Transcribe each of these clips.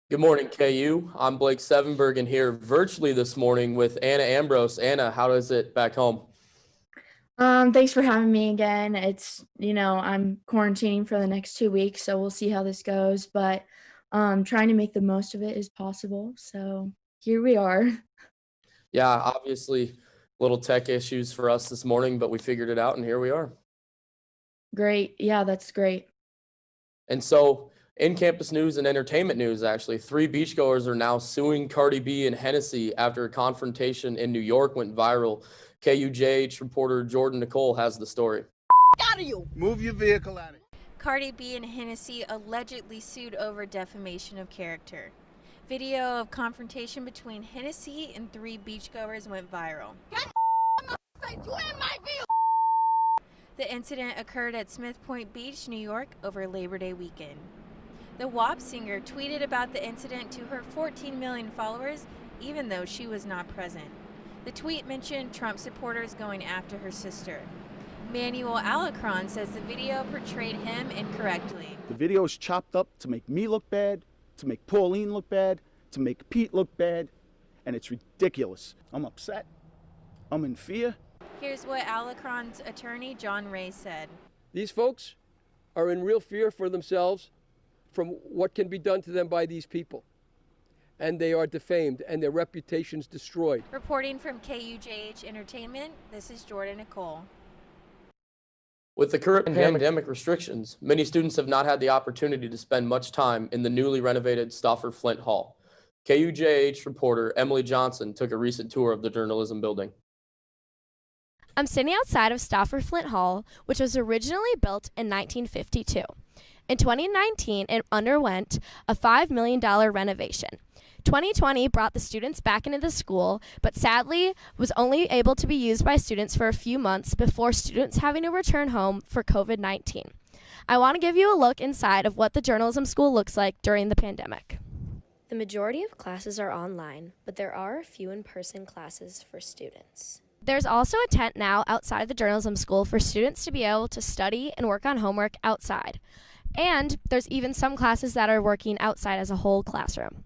Good morning, KU. I'm Blake Sevenberg and here virtually this morning with Anna Ambrose. Anna, how is it back home? Thanks for having me again. I'm quarantining for the next 2 weeks, so we'll see how this goes, but trying to make the most of it as possible. So here we are. Yeah, obviously little tech issues for us this morning, but we figured it out and here we are. Great. Yeah, that's great. And so in campus news and entertainment news, actually, 3 beachgoers are now suing Cardi B and Hennessy after a confrontation in New York went viral. KUJH reporter Jordan Nicole has the story. Out of you. Move your vehicle out of it. Cardi B and Hennessy allegedly sued over defamation of character. Video of confrontation between Hennessy and 3 beachgoers went viral. The incident occurred at Smith Point Beach, New York, over Labor Day weekend. The WAP singer tweeted about the incident to her 14 million followers, even though she was not present. The tweet mentioned Trump supporters going after her sister. Manuel Alacron says the video portrayed him incorrectly. The video is chopped up to make me look bad, to make Pauline look bad, to make Pete look bad, and it's ridiculous. I'm upset. I'm in fear. Here's what Alacron's attorney, John Ray, said. These folks are in real fear for themselves from what can be done to them by these people. And they are defamed and their reputations destroyed. Reporting from KUJH Entertainment, this is Jordan Nicole. With the current pandemic restrictions, many students have not had the opportunity to spend much time in the newly renovated Stauffer Flint Hall. KUJH reporter Emily Johnson took a recent tour of the journalism building. I'm standing outside of Stauffer Flint Hall, which was originally built in 1952. In 2019, it underwent a $5 million renovation. 2020 brought the students back into the school, but sadly was only able to be used by students for a few months before students having to return home for COVID-19. I want to give you a look inside of what the journalism school looks like during the pandemic. The majority of classes are online, but there are a few in-person classes for students. There's also a tent now outside the journalism school for students to be able to study and work on homework outside. And there's even some classes that are working outside as a whole classroom.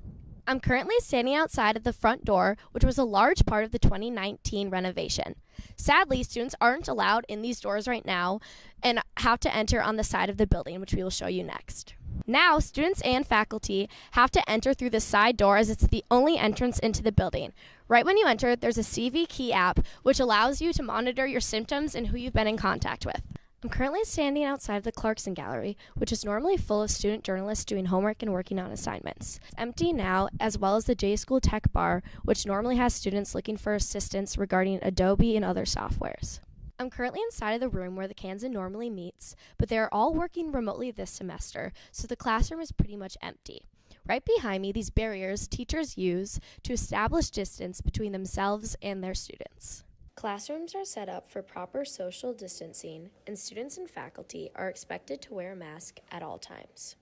I'm currently standing outside of the front door, which was a large part of the 2019 renovation. Sadly, students aren't allowed in these doors right now and have to enter on the side of the building, which we will show you next. Now, students and faculty have to enter through the side door as it's the only entrance into the building. Right when you enter, there's a CV Key app, which allows you to monitor your symptoms and who you've been in contact with. I'm currently standing outside of the Clarkson Gallery, which is normally full of student journalists doing homework and working on assignments. It's empty now, as well as the J School Tech Bar, which normally has students looking for assistance regarding Adobe and other softwares. I'm currently inside of the room where the Kansan normally meets, but they are all working remotely this semester, so the classroom is pretty much empty. Right behind me, these barriers teachers use to establish distance between themselves and their students. Classrooms are set up for proper social distancing, and students and faculty are expected to wear a mask at all times.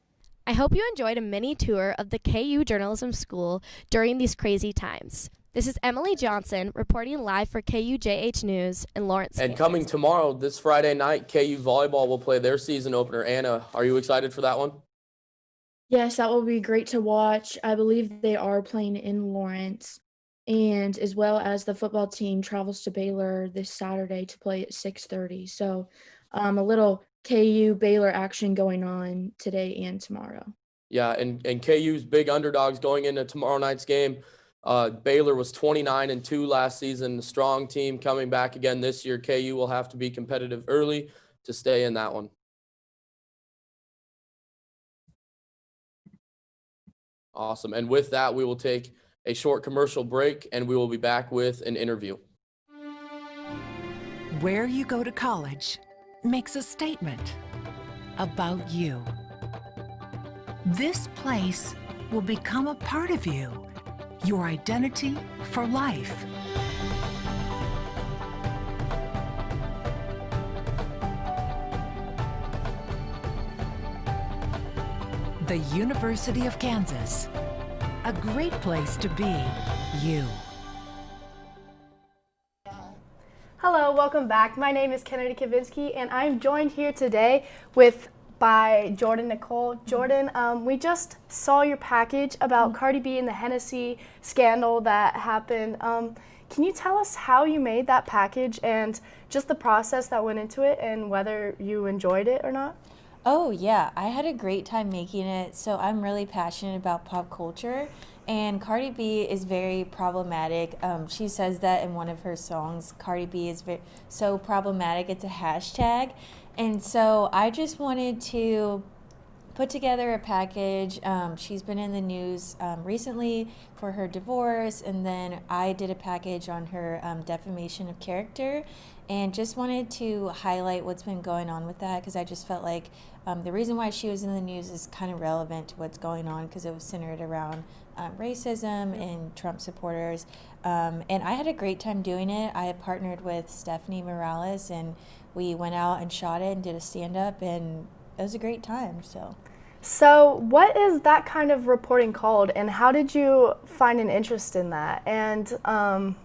I hope you enjoyed a mini tour of the KU Journalism School during these crazy times. This is Emily Johnson reporting live for KUJH News in Lawrence, And Kansas. coming tomorrow, this Friday night, KU Volleyball will play their season opener. Anna, are you excited for that one? Yes, that will be great to watch. I believe they are playing in Lawrence, and as well as the football team travels to Baylor this Saturday to play at 6:30. So a little KU Baylor action going on today and tomorrow. Yeah, and KU's big underdogs going into tomorrow night's game. Baylor was 29-2 last season, a strong team coming back again this year. KU will have to be competitive early to stay in that one. Awesome. And with that, we will take a short commercial break and we will be back with an interview. Where you go to college makes a statement about you. This place will become a part of you, your identity for life. The University of Kansas, a great place to be you. Hello, welcome back. My name is Kennedy Kavinsky, and I'm joined here today with by Jordan Nicole. Jordan, we just saw your package about Cardi B and the Hennessy scandal that happened. Can you tell us how you made that package and just the process that went into it and whether you enjoyed it or not? Oh yeah, I had a great time making it. So I'm really passionate about pop culture, and Cardi B is very problematic. She says that in one of her songs. Cardi B is so problematic. It's a hashtag, and so I just wanted to put together a package. She's been in the news recently for her divorce, and then I did a package on her defamation of character, and just wanted to highlight what's been going on with that, because I just felt like the reason why she was in the news is kind of relevant to what's going on, because it was centered around racism and Trump supporters. And I had a great time doing it. I had partnered with Stephanie Morales, and we went out and shot it and did a stand-up, and it was a great time. So what is that kind of reporting called, and how did you find an interest in that? And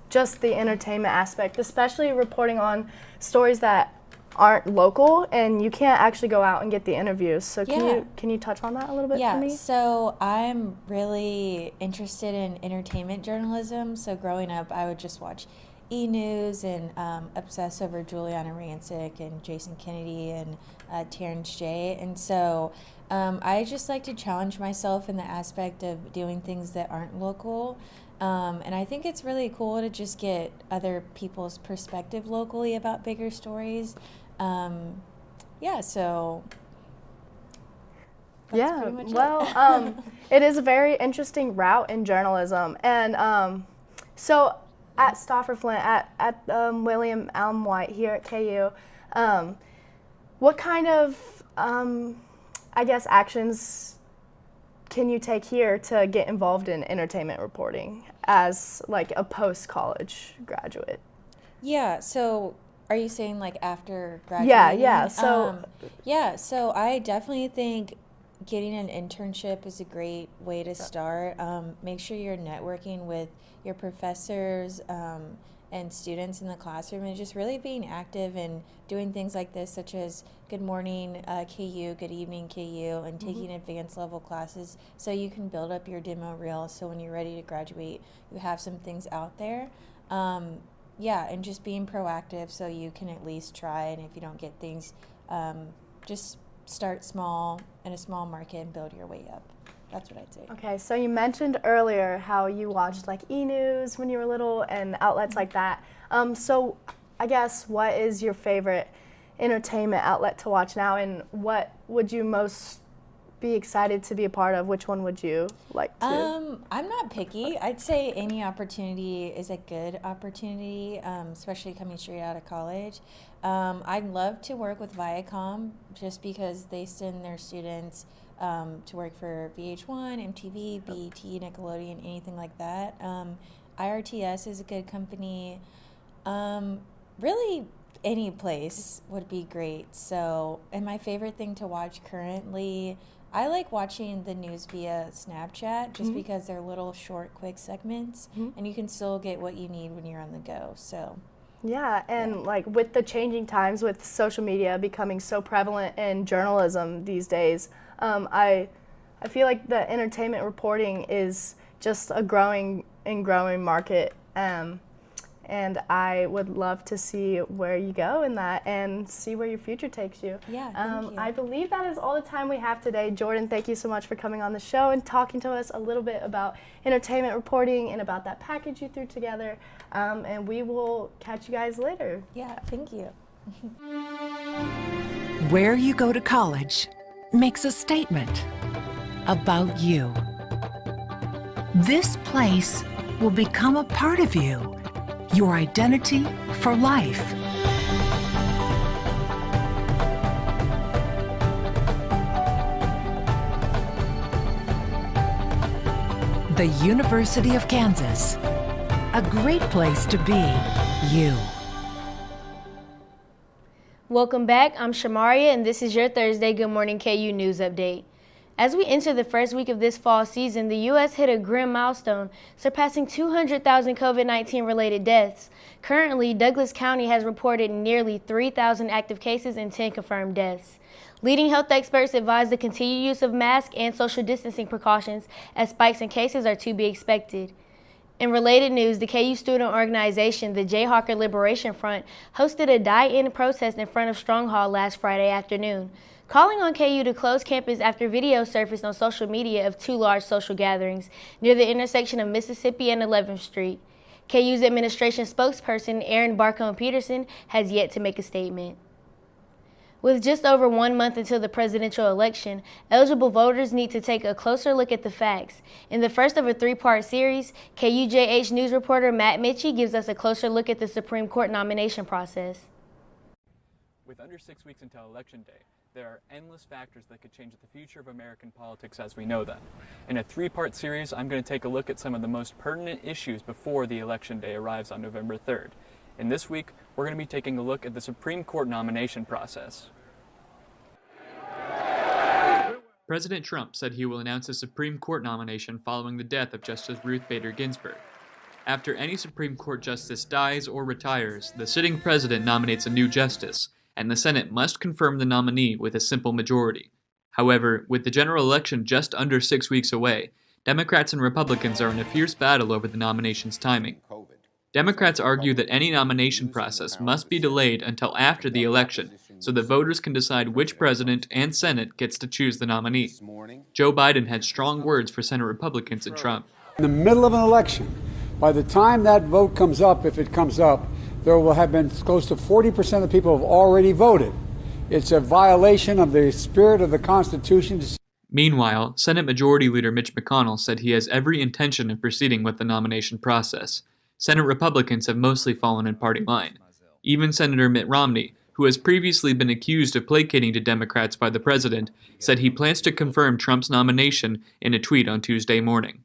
just the entertainment aspect, especially reporting on stories that aren't local and you can't actually go out and get the interviews. So can you touch on that a little bit for me? Yeah, so I'm really interested in entertainment journalism. So growing up, I would just watch E! News and obsess over Juliana Rancic and Jason Kennedy and Terrence J. And so I just like to challenge myself in the aspect of doing things that aren't local. And I think it's really cool to just get other people's perspective locally about bigger stories. So that's pretty much it. It is a very interesting route in journalism. And so at Stauffer Flint, at William Allen White here at KU, what kind of, actions can you take here to get involved in entertainment reporting as like a post-college graduate? Yeah, so are you saying like after graduating? Yeah. So I definitely think getting an internship is a great way to start. Make sure you're networking with your professors and students in the classroom, and just really being active and doing things like this, such as Good Morning KU, Good Evening KU, and taking advanced level classes so you can build up your demo reel, so when you're ready to graduate, you have some things out there. And just being proactive so you can at least try, and if you don't get things, just start small in a small market and build your way up. That's what I'd say. Okay, so you mentioned earlier how you watched like E! News when you were little and outlets like that. So I guess what is your favorite entertainment outlet to watch now, and what would you most be excited to be a part of? Which one would you like to? I'm not picky. I'd say any opportunity is a good opportunity, especially coming straight out of college. I'd love to work with Viacom just because they send their students to work for VH1, MTV, BET, Nickelodeon, anything like that. IRTS is a good company. Really, any place would be great. So, and my favorite thing to watch currently, I like watching the news via Snapchat just because they're little short, quick segments, and you can still get what you need when you're on the go. So. Yeah, and like with the changing times, with social media becoming so prevalent in journalism these days, I feel like the entertainment reporting is just a growing market, and I would love to see where you go in that and see where your future takes you. Yeah, thank you. I believe that is all the time we have today. Jordan, thank you so much for coming on the show and talking to us a little bit about entertainment reporting and about that package you threw together. And we will catch you guys later. Yeah, thank you. Where you go to college makes a statement about you. This place will become a part of you, your identity for life. The University of Kansas, a great place to be you. Welcome back. I'm Shamaria, and this is your Thursday Good Morning KU News Update. As we enter the first week of this fall season, the U.S. hit a grim milestone, surpassing 200,000 COVID-19 related deaths. Currently, Douglas County has reported nearly 3,000 active cases and 10 confirmed deaths. Leading health experts advise the continued use of masks and social distancing precautions as spikes in cases are to be expected. In related news, the KU student organization, the Jayhawker Liberation Front, hosted a die-in protest in front of Strong Hall last Friday afternoon, calling on KU to close campus after video surfaced on social media of two large social gatherings near the intersection of Mississippi and 11th Street. KU's administration spokesperson, Aaron Barcone-Peterson, has yet to make a statement. With just over 1 month until the presidential election, eligible voters need to take a closer look at the facts. In the first of a three-part series, KUJH news reporter Matt Michie gives us a closer look at the Supreme Court nomination process. With under 6 weeks until Election Day, there are endless factors that could change the future of American politics as we know them. In a three-part series, I'm going to take a look at some of the most pertinent issues before the Election Day arrives on November 3rd. And this week, we're going to be taking a look at the Supreme Court nomination process. President Trump said he will announce a Supreme Court nomination following the death of Justice Ruth Bader Ginsburg. After any Supreme Court justice dies or retires, the sitting president nominates a new justice, and the Senate must confirm the nominee with a simple majority. However, with the general election just under 6 weeks away, Democrats and Republicans are in a fierce battle over the nomination's timing. Democrats argue that any nomination process must be delayed until after the election so that voters can decide which president and Senate gets to choose the nominee. Joe Biden had strong words for Senate Republicans and Trump. In the middle of an election, by the time that vote comes up, if it comes up, there will have been close to 40% of people have already voted. It's a violation of the spirit of the Constitution. Meanwhile, Senate Majority Leader Mitch McConnell said he has every intention of proceeding with the nomination process. Senate Republicans have mostly fallen in party line. Even Senator Mitt Romney, who has previously been accused of placating to Democrats by the president, said he plans to confirm Trump's nomination in a tweet on Tuesday morning.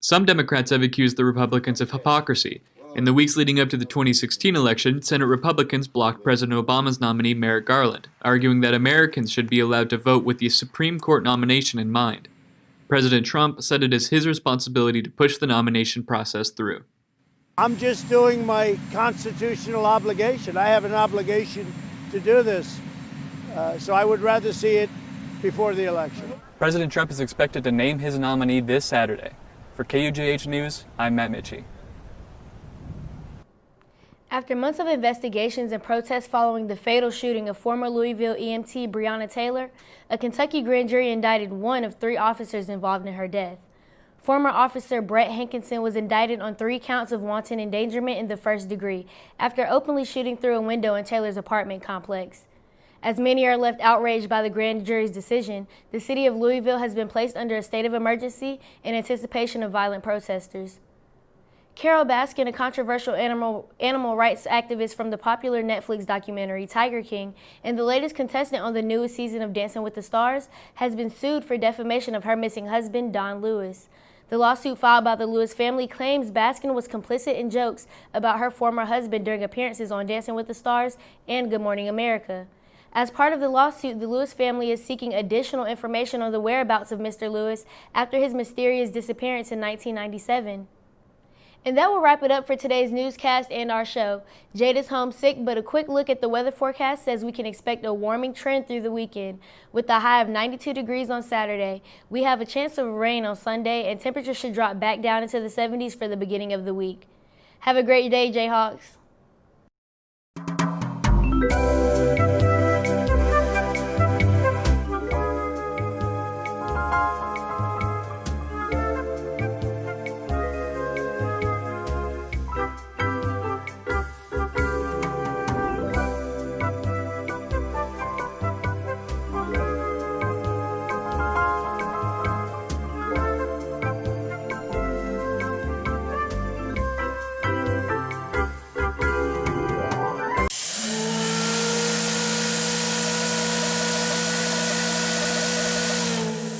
Some Democrats have accused the Republicans of hypocrisy. In the weeks leading up to the 2016 election, Senate Republicans blocked President Obama's nominee Merrick Garland, arguing that Americans should be allowed to vote with the Supreme Court nomination in mind. President Trump said it is his responsibility to push the nomination process through. I'm just doing my constitutional obligation. I have an obligation to do this, so I would rather see it before the election. President Trump is expected to name his nominee this Saturday. For KUJH News, I'm Matt Michie. After months of investigations and protests following the fatal shooting of former Louisville EMT Breonna Taylor, a Kentucky grand jury indicted one of 3 officers involved in her death. Former officer Brett Hankinson was indicted on 3 counts of wanton endangerment in the first degree after openly shooting through a window in Taylor's apartment complex. As many are left outraged by the grand jury's decision, the city of Louisville has been placed under a state of emergency in anticipation of violent protesters. Carol Baskin, a controversial animal rights activist from the popular Netflix documentary Tiger King and the latest contestant on the newest season of Dancing with the Stars, has been sued for defamation of her missing husband, Don Lewis. The lawsuit filed by the Lewis family claims Baskin was complicit in jokes about her former husband during appearances on Dancing with the Stars and Good Morning America. As part of the lawsuit, the Lewis family is seeking additional information on the whereabouts of Mr. Lewis after his mysterious disappearance in 1997. And that will wrap it up for today's newscast and our show. Jade is homesick, but a quick look at the weather forecast says we can expect a warming trend through the weekend. With a high of 92 degrees on Saturday, we have a chance of rain on Sunday, and temperatures should drop back down into the 70s for the beginning of the week. Have a great day, Jayhawks.